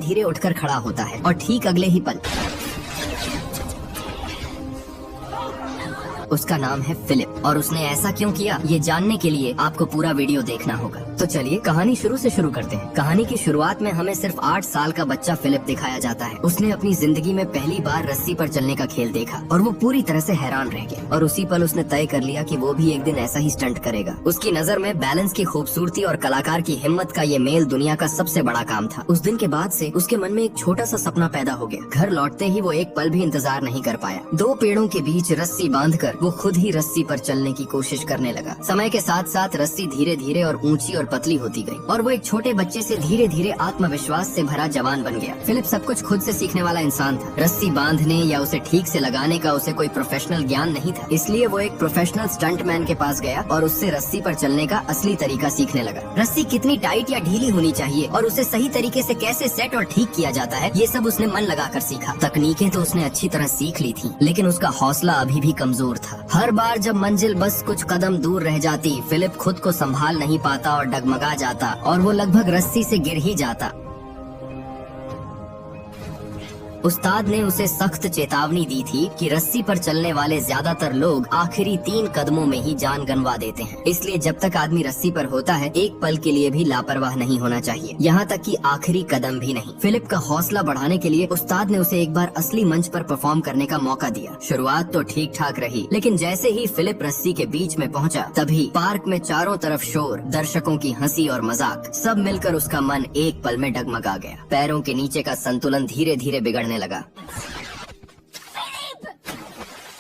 धीरे उठकर खड़ा होता है और ठीक अगले ही पल उसका नाम है फिलिप। और उसने ऐसा क्यों किया, ये जानने के लिए आपको पूरा वीडियो देखना होगा। तो चलिए कहानी शुरू से शुरू करते हैं। कहानी की शुरुआत में हमें सिर्फ 8 साल का बच्चा फिलिप दिखाया जाता है। उसने अपनी जिंदगी में पहली बार रस्सी पर चलने का खेल देखा और वो पूरी तरह से हैरान रह गया। और उसी पल उसने तय कर लिया कि वो भी एक दिन ऐसा ही स्टंट करेगा। उसकी नजर में बैलेंस की खूबसूरती और कलाकार की हिम्मत का ये मेल दुनिया का सबसे बड़ा काम था। उस दिन के बाद से उसके मन में एक छोटा सा सपना पैदा हो गया। घर लौटते ही वो एक पल भी इंतजार नहीं कर पाया। 2 पेड़ों के बीच रस्सी बांधकर वो खुद ही रस्सी पर चलने की कोशिश करने लगा। समय के साथ साथ रस्सी धीरे धीरे और ऊंची और पतली होती गई और वो एक छोटे बच्चे से धीरे धीरे आत्मविश्वास से भरा जवान बन गया। फिलिप सब कुछ खुद से सीखने वाला इंसान था। रस्सी बांधने या उसे ठीक से लगाने का उसे कोई प्रोफेशनल ज्ञान नहीं था। इसलिए वो एक प्रोफेशनल स्टंटमैन के पास गया और उससे रस्सी पर चलने का असली तरीका सीखने लगा। रस्सी कितनी टाइट या ढीली होनी चाहिए और उसे सही तरीके से कैसे सेट और ठीक किया जाता है, ये सब उसने मन लगाकर सीखा। तकनीकें तो उसने अच्छी तरह सीख ली थी, लेकिन उसका हौसला अभी भी कमजोर था। हर बार जब मंजिल बस कुछ कदम दूर रह जाती, फिलिप खुद को संभाल नहीं पाता और डगमगा जाता और वो लगभग रस्सी से गिर ही जाता। उस्ताद ने उसे सख्त चेतावनी दी थी कि रस्सी पर चलने वाले ज्यादातर लोग आखिरी 3 कदमों में ही जान गंवा देते हैं। इसलिए जब तक आदमी रस्सी पर होता है, एक पल के लिए भी लापरवाह नहीं होना चाहिए, यहाँ तक कि आखिरी कदम भी नहीं। फिलिप का हौसला बढ़ाने के लिए उस्ताद ने उसे एक बार असली मंच पर परफॉर्म करने का मौका दिया। शुरुआत तो ठीक ठाक रही, लेकिन जैसे ही फिलिप रस्सी के बीच में पहुँचा, तभी पार्क में चारों तरफ शोर, दर्शकों की हंसी और मजाक, सब मिलकर उसका मन एक पल में डगमगा गया। पैरों के नीचे का संतुलन धीरे धीरे बिगड़ने लगा।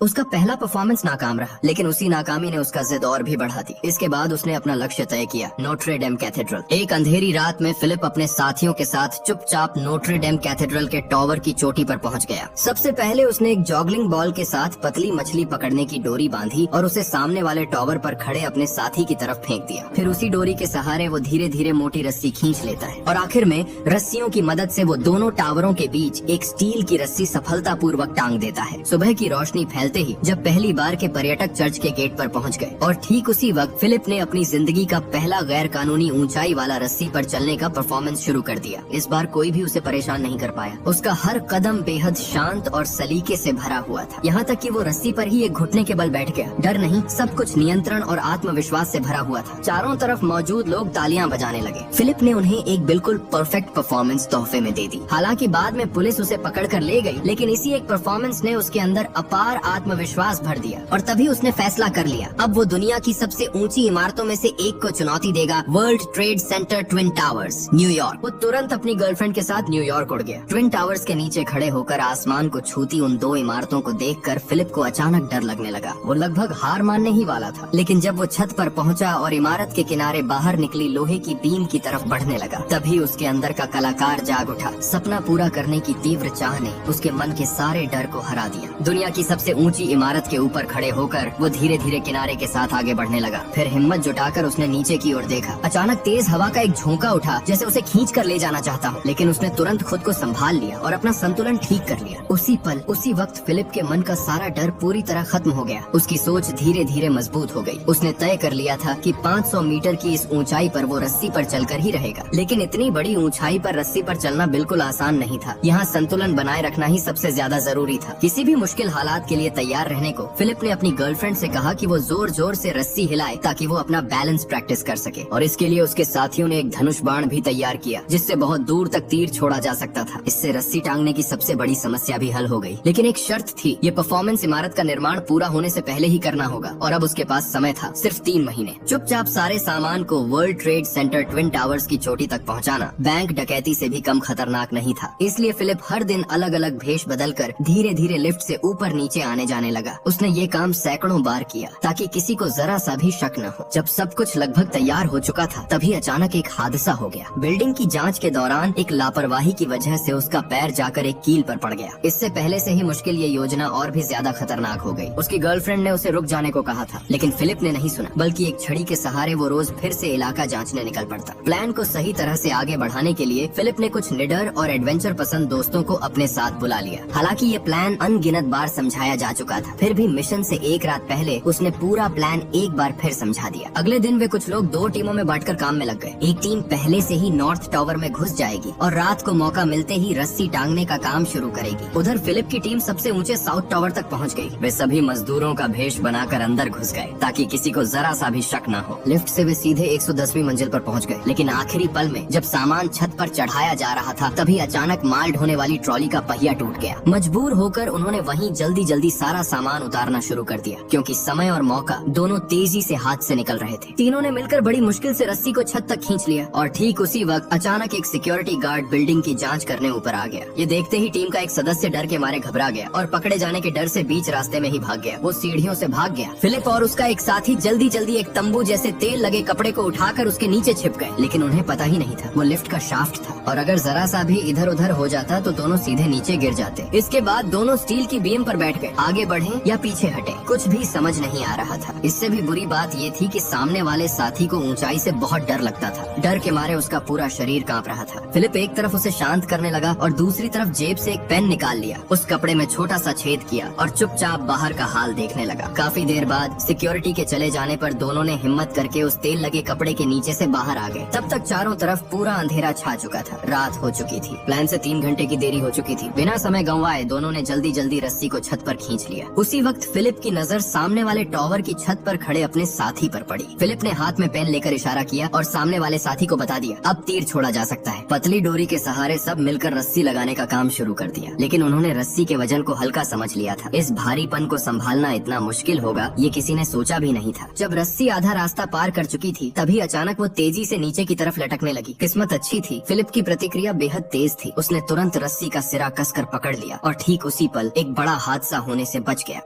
उसका पहला परफॉर्मेंस नाकाम रहा, लेकिन उसी नाकामी ने उसका जिद और भी बढ़ा दी। इसके बाद उसने अपना लक्ष्य तय किया, नोट्रे डेम कैथेड्रल। एक अंधेरी रात में फिलिप अपने साथियों के साथ चुपचाप नोट्रे डेम कैथेड्रल के टॉवर की चोटी पर पहुंच गया। सबसे पहले उसने एक जॉगलिंग बॉल के साथ पतली मछली पकड़ने की डोरी बांधी और उसे सामने वाले टॉवर पर खड़े अपने साथी की तरफ फेंक दिया। फिर उसी डोरी के सहारे वो धीरे धीरे मोटी रस्सी खींच लेता है और आखिर में रस्सियों की मदद से वो दोनों टावरों के बीच एक स्टील की रस्सी सफलतापूर्वक टांग देता है। सुबह की रोशनी फैलते ही जब पहली बार के पर्यटक चर्च के गेट पर पहुंच गए और ठीक उसी वक्त फिलिप ने अपनी जिंदगी का पहला गैर कानूनी ऊंचाई वाला रस्सी पर चलने का परफॉर्मेंस शुरू कर दिया। इस बार कोई भी उसे परेशान नहीं कर पाया। उसका हर कदम बेहद शांत और सलीके से भरा हुआ था, यहाँ तक कि वो रस्सी पर ही एक घुटने के बल बैठ गया। डर नहीं, सब कुछ नियंत्रण और आत्मविश्वास से भरा हुआ था। चारों तरफ मौजूद लोग तालियां बजाने लगे। फिलिप ने उन्हें एक बिल्कुल परफेक्ट परफॉर्मेंस तोहफे में दे दी। हालांकि बाद में पुलिस उसे पकड़ कर ले गई, लेकिन इसी एक परफॉर्मेंस ने उसके अंदर अपार आत्मविश्वास भर दिया और तभी उसने फैसला कर लिया, अब वो दुनिया की सबसे ऊंची इमारतों में से एक को चुनौती देगा, world trade centre twin towers, New York. वो तुरंत अपनी गर्लफ्रेंड के साथ न्यूयॉर्क उड़ गया। ट्विन टावर्स के नीचे खड़े होकर आसमान को छूती उन 2 इमारतों को देखकर फिलिप को अचानक डर लगने लगा। वो लगभग हार मानने ही वाला था, लेकिन जब वो छत पर पहुंचा और इमारत के किनारे बाहर निकली लोहे की बीम की तरफ बढ़ने लगा, तभी उसके अंदर का कलाकार जाग उठा। सपना पूरा करने की तीव्र चाह ने उसके मन के सारे डर को हरा दिया। दुनिया की सबसे ऊंची इमारत के ऊपर खड़े होकर वो धीरे धीरे किनारे के साथ आगे बढ़ने लगा। फिर हिम्मत जुटाकर उसने नीचे की ओर देखा। अचानक तेज हवा का एक झोंका उठा, जैसे उसे खींच कर ले जाना चाहता हो, लेकिन उसने तुरंत खुद को संभाल लिया और अपना संतुलन ठीक कर लिया। उसी पल, उसी वक्त फिलिप के मन का सारा डर पूरी तरह खत्म हो गया। उसकी सोच धीरे धीरे मजबूत हो गई। उसने तय कर लिया था कि 500 मीटर की इस ऊंचाई पर वो रस्सी पर चलकर ही रहेगा। लेकिन इतनी बड़ी ऊंचाई पर रस्सी पर चलना बिल्कुल आसान नहीं था। यहाँ संतुलन बनाए रखना ही सबसे ज्यादा जरूरी था। किसी भी मुश्किल हालात के लिए तैयार रहने को फिलिप ने अपनी गर्लफ्रेंड से कहा कि वो जोर जोर से रस्सी हिलाए ताकि वो अपना बैलेंस प्रैक्टिस कर सके। और इसके लिए उसके साथियों ने एक धनुष बाण भी तैयार किया, जिससे बहुत दूर तक तीर छोड़ा जा सकता था। इससे रस्सी टांगने की सबसे बड़ी समस्या भी हल हो गई। लेकिन एक शर्त थी, ये परफॉर्मेंस इमारत का निर्माण पूरा होने से पहले ही करना होगा और अब उसके पास समय था, सिर्फ 3 महीने। चुपचाप सारे सामान को world trade centre twin towers की चोटी तक पहुँचाना बैंक डकैती से भी कम खतरनाक नहीं था। इसलिए फिलिप हर दिन अलग अलग भेष बदलकर धीरे धीरे लिफ्ट से ऊपर नीचे आने जाने लगा। उसने ये काम सैकड़ों बार किया ताकि किसी को जरा सा भी शक न हो। जब सब कुछ लगभग तैयार हो चुका था, तभी अचानक एक हादसा हो गया। बिल्डिंग की जांच के दौरान एक लापरवाही की वजह से उसका पैर जाकर एक कील पर पड़ गया। इससे पहले से ही मुश्किल ये योजना और भी ज्यादा खतरनाक हो गई। उसकी गर्लफ्रेंड ने उसे रुक जाने को कहा था, लेकिन फिलिप ने नहीं सुना, बल्कि एक छड़ी के सहारे वो रोज फिर से इलाका जांचने निकल पड़ता। प्लान को सही तरह से आगे बढ़ाने के लिए फिलिप ने कुछ निडर और एडवेंचर पसंद दोस्तों को अपने साथ बुला लिया। हालांकि ये प्लान अनगिनत बार समझाया जा चुका था। फिर भी मिशन से एक रात पहले उसने पूरा प्लान एक बार फिर समझा दिया। अगले दिन वे कुछ लोग 2 टीमों में बांटकर काम में लग गए। एक टीम पहले से ही नॉर्थ टावर में घुस जाएगी और रात को मौका मिलते ही रस्सी टांगने का काम शुरू करेगी। उधर फिलिप की टीम सबसे ऊंचे साउथ टावर तक पहुंच गई। वे सभी मजदूरों का भेष बनाकर अंदर घुस गए ताकि किसी को जरा सा भी शक न हो। लिफ्ट से वे सीधे 110वीं मंजिल पर पहुंच गए, लेकिन आखिरी पल में जब सामान छत पर चढ़ाया जा रहा था तभी अचानक माल ढोने वाली ट्रॉली का पहिया टूट गया। मजबूर होकर उन्होंने वहीं जल्दी जल्दी सारा सामान उतारना शुरू कर दिया, क्योंकि समय और मौका दोनों तेजी से हाथ से निकल रहे थे। तीनों ने मिलकर बड़ी मुश्किल से रस्सी को छत तक खींच लिया और ठीक उसी वक्त अचानक एक सिक्योरिटी गार्ड बिल्डिंग की जांच करने ऊपर आ गया। ये देखते ही टीम का एक सदस्य डर के मारे घबरा गया और पकड़े जाने के डर से बीच रास्ते में ही भाग गया। वो सीढ़ियों से भाग गया। फिलिप और उसका एक साथी जल्दी जल्दी एक तंबू जैसे तेल लगे कपड़े को उठाकर उसके नीचे छिप गए, लेकिन उन्हें पता ही नहीं था वो लिफ्ट का शाफ्ट था और अगर जरा सा भी इधर उधर हो जाता तो दोनों सीधे नीचे गिर जाते। इसके बाद दोनों स्टील की बीम पर बैठ गए। आगे बढ़े या पीछे हटे कुछ भी समझ नहीं आ रहा था। इससे भी बुरी बात ये थी कि सामने वाले साथी को ऊंचाई से बहुत डर लगता था। डर के मारे उसका पूरा शरीर कांप रहा था। फिलिप एक तरफ उसे शांत करने लगा और दूसरी तरफ जेब से एक पेन निकाल लिया, उस कपड़े में छोटा सा छेद किया और चुपचाप बाहर का हाल देखने लगा। काफी देर बाद सिक्योरिटी के चले जाने पर दोनों ने हिम्मत करके उस तेल लगे कपड़े के नीचे से बाहर आ गए। तब तक चारों तरफ पूरा अंधेरा छा चुका था। रात हो चुकी थी। प्लान से 3 घंटे की देरी हो चुकी थी। बिना समय गंवाए दोनों ने जल्दी जल्दी रस्सी को छत पर खींच लिया। उसी वक्त फिलिप की नजर सामने वाले टावर की छत पर खड़े अपने साथी पर पड़ी। फिलिप ने हाथ में पेन लेकर इशारा किया और सामने वाले साथी को बता दिया अब तीर छोड़ा जा सकता है। पतली डोरी के सहारे सब मिलकर रस्सी लगाने का काम शुरू कर दिया, लेकिन उन्होंने रस्सी के वजन को हल्का समझ लिया था। इस भारीपन को संभालना इतना मुश्किल होगा ये किसी ने सोचा भी नहीं था। जब रस्सी आधा रास्ता पार कर चुकी थी तभी अचानक वो तेजी से नीचे की तरफ लटकने लगी। किस्मत अच्छी थी, फिलिप की प्रतिक्रिया बेहद तेज थी। उसने तुरंत रस्सी का सिरा कसकर पकड़ लिया और ठीक उसी पल एक बड़ा हादसा होने से बच गया।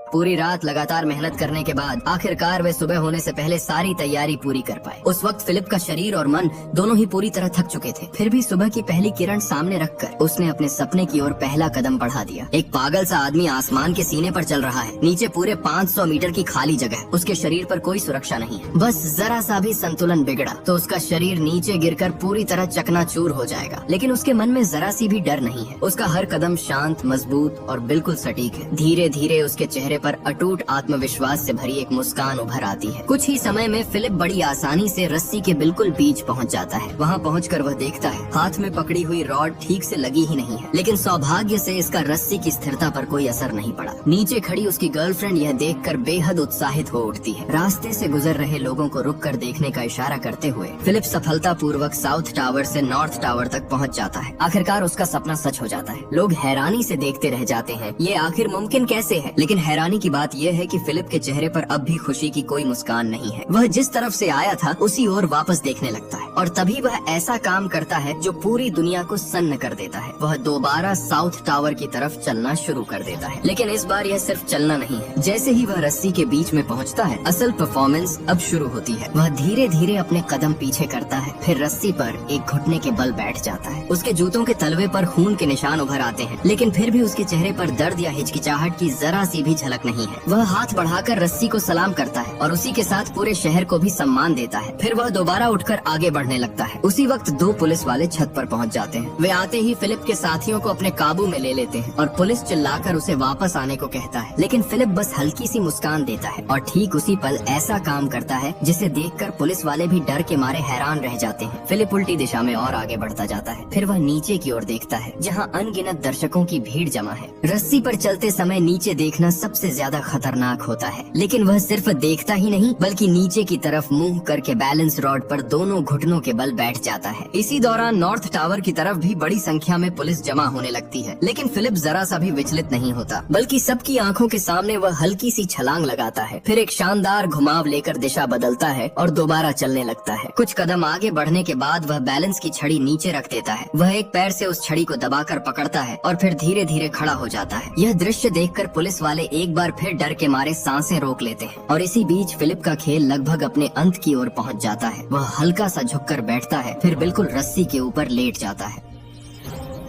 पूरी रात लगातार मेहनत करने के बाद आखिरकार वे सुबह होने से पहले सारी तैयारी पूरी कर पाए। उस वक्त फिलिप का शरीर और मन दोनों ही पूरी तरह थक चुके थे। फिर भी सुबह की पहली किरण सामने रखकर उसने अपने सपने की ओर पहला कदम बढ़ा दिया। एक पागल सा आदमी आसमान के सीने पर चल रहा है। नीचे पूरे 500 मीटर की खाली जगह। उसके शरीर पर कोई सुरक्षा नहीं है। बस जरा सा भी संतुलन बिगड़ा तो उसका शरीर नीचे गिरकर पूरी तरह चकनाचूर हो जाएगा। लेकिन उसके मन में जरा सी भी डर नहीं है। उसका हर कदम शांत, मजबूत और बिल्कुल सटीक है। धीरे धीरे उसके चेहरे पर अटूट आत्मविश्वास से भरी एक मुस्कान उभर आती है। कुछ ही समय में फिलिप बड़ी आसानी से रस्सी के बिल्कुल बीच पहुंच जाता है। वहां पहुंचकर वह देखता है हाथ में पकड़ी हुई रॉड ठीक से लगी ही नहीं है, लेकिन सौभाग्य से इसका रस्सी की स्थिरता पर कोई असर नहीं पड़ा। नीचे खड़ी उसकी गर्लफ्रेंड यह देखकर बेहद उत्साहित हो उठती है। रास्ते से गुजर रहे लोगों को रुककर देखने का इशारा करते हुए फिलिप सफलतापूर्वक साउथ टावर से नॉर्थ टावर तक पहुंच जाता है। आखिरकार उसका सपना सच हो जाता है। लोग हैरानी से देखते रह जाते हैं ये आखिर मुमकिन कैसे है। लेकिन हैरानी की बात यह है कि फिलिप के चेहरे पर अब भी खुशी की कोई मुस्कान नहीं है। वह जिस तरफ से आया था उसी ओर वापस देखने लगता है और तभी वह ऐसा काम करता है जो पूरी दुनिया को सन्न कर देता है। वह दोबारा साउथ टावर की तरफ चलना शुरू कर देता है। लेकिन इस बार यह सिर्फ चलना नहीं है। जैसे ही वह रस्सी के बीच में पहुंचता है असल परफॉर्मेंस अब शुरू होती है। वह धीरे धीरे अपने कदम पीछे करता है, फिर रस्सी पर एक घुटने के बल बैठ जाता है। उसके जूतों के तलवे पर खून के निशान उभर आते हैं, लेकिन फिर भी उसके चेहरे पर दर्द या हिचकिचाहट की जरा सी भी झलक नहीं है। वह हाथ बढ़ाकर रस्सी को सलाम करता है और उसी के साथ पूरे शहर को भी सम्मान देता है। फिर वह दोबारा उठकर आगे बढ़ने लगता है। उसी वक्त 2 पुलिस वाले छत पर पहुंच जाते हैं। वे आते ही फिलिप के साथियों को अपने काबू में ले लेते हैं और पुलिस चिल्लाकर उसे वापस आने को कहता है, लेकिन फिलिप बस हल्की सी मुस्कान देता है और ठीक उसी पल ऐसा काम करता है जिसे देखकर पुलिस वाले भी डर के मारे हैरान रह जाते हैं। फिलिप उल्टी दिशा में और आगे बढ़ता जाता है। फिर वह नीचे की ओर देखता है जहाँ अनगिनत दर्शकों की भीड़ जमा है। रस्सी पर चलते समय नीचे देखना सबसे ज्यादा खतरनाक होता है, लेकिन वह सिर्फ देखता ही नहीं बल्कि नीचे की तरफ मुंह करके बैलेंस रॉड पर दोनों घुटनों के बल बैठ जाता है। इसी दौरान नॉर्थ टावर की तरफ भी बड़ी संख्या में पुलिस जमा होने लगती है, लेकिन फिलिप जरा सा भी विचलित नहीं होता, बल्कि सबकी आंखों के सामने वह हल्की सी छलांग लगाता है। फिर एक शानदार घुमाव लेकर दिशा बदलता है और दोबारा चलने लगता है। कुछ कदम आगे बढ़ने के बाद वह बैलेंस की छड़ी नीचे रख देता है। वह एक पैर से उस छड़ी को दबाकर पकड़ता है और फिर धीरे धीरे खड़ा हो जाता है। यह दृश्य देखकर पुलिस वाले एक बार फिर डर के मारे सांसें रोक लेते हैं और इसी बीच फिलिप का खेल लगभग अपने अंत की ओर पहुंच जाता है। वह हल्का सा झुककर बैठता है, फिर बिल्कुल रस्सी के ऊपर लेट जाता है।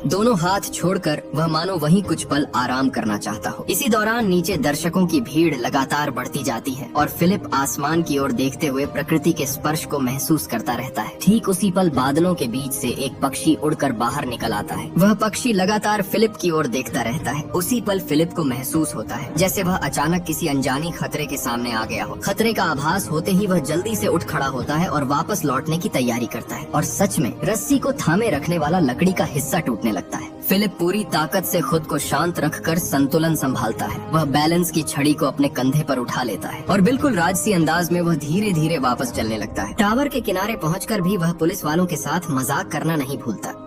दोनों हाथ छोड़कर वह मानो वहीं कुछ पल आराम करना चाहता हो। इसी दौरान नीचे दर्शकों की भीड़ लगातार बढ़ती जाती है और फिलिप आसमान की ओर देखते हुए प्रकृति के स्पर्श को महसूस करता रहता है। ठीक उसी पल बादलों के बीच से एक पक्षी उड़कर बाहर निकल आता है। वह पक्षी लगातार फिलिप की ओर देखता रहता है। उसी पल फिलिप को महसूस होता है जैसे वह अचानक किसी अनजानी खतरे के सामने आ गया हो। खतरे का आभास होते ही वह जल्दी से उठ खड़ा होता है और वापस लौटने की तैयारी करता है और सच में रस्सी को थामे रखने वाला लकड़ी का हिस्सा टूटने लगता है। फिलिप पूरी ताकत से खुद को शांत रखकर संतुलन संभालता है। वह बैलेंस की छड़ी को अपने कंधे पर उठा लेता है और बिल्कुल राजसी अंदाज में वह धीरे धीरे वापस चलने लगता है। टावर के किनारे पहुंचकर भी वह पुलिस वालों के साथ मजाक करना नहीं भूलता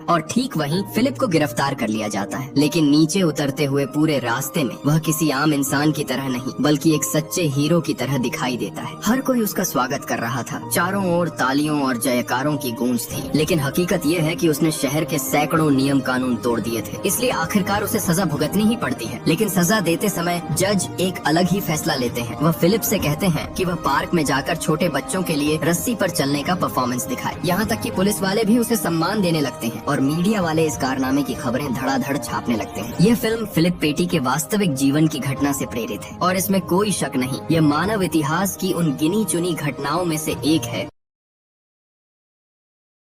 और ठीक वहीं फिलिप को गिरफ्तार कर लिया जाता है। लेकिन नीचे उतरते हुए पूरे रास्ते में वह किसी आम इंसान की तरह नहीं बल्कि एक सच्चे हीरो की तरह दिखाई देता है। हर कोई उसका स्वागत कर रहा था। चारों ओर तालियों और जयकारों की गूंज थी। लेकिन हकीकत यह है कि उसने शहर के सैकड़ों नियम कानून तोड़ दिए थे, इसलिए आखिरकार उसे सजा भुगतनी ही पड़ती है। लेकिन सजा देते समय जज एक अलग ही फैसला लेते हैं। वह फिलिप से कहते हैं कि वह पार्क में जाकर छोटे बच्चों के लिए रस्सी पर चलने का परफॉर्मेंस दिखाए। यहाँ तक कि पुलिस वाले भी उसे सम्मान देने लगते हैं और मीडिया वाले इस कारनामे की खबरें धड़ाधड़ छापने लगते हैं। यह फिल्म फिलिप पेटी के वास्तविक जीवन की घटना से प्रेरित है और इसमें कोई शक नहीं, यह मानव इतिहास की उन गिनी चुनी घटनाओं में से एक है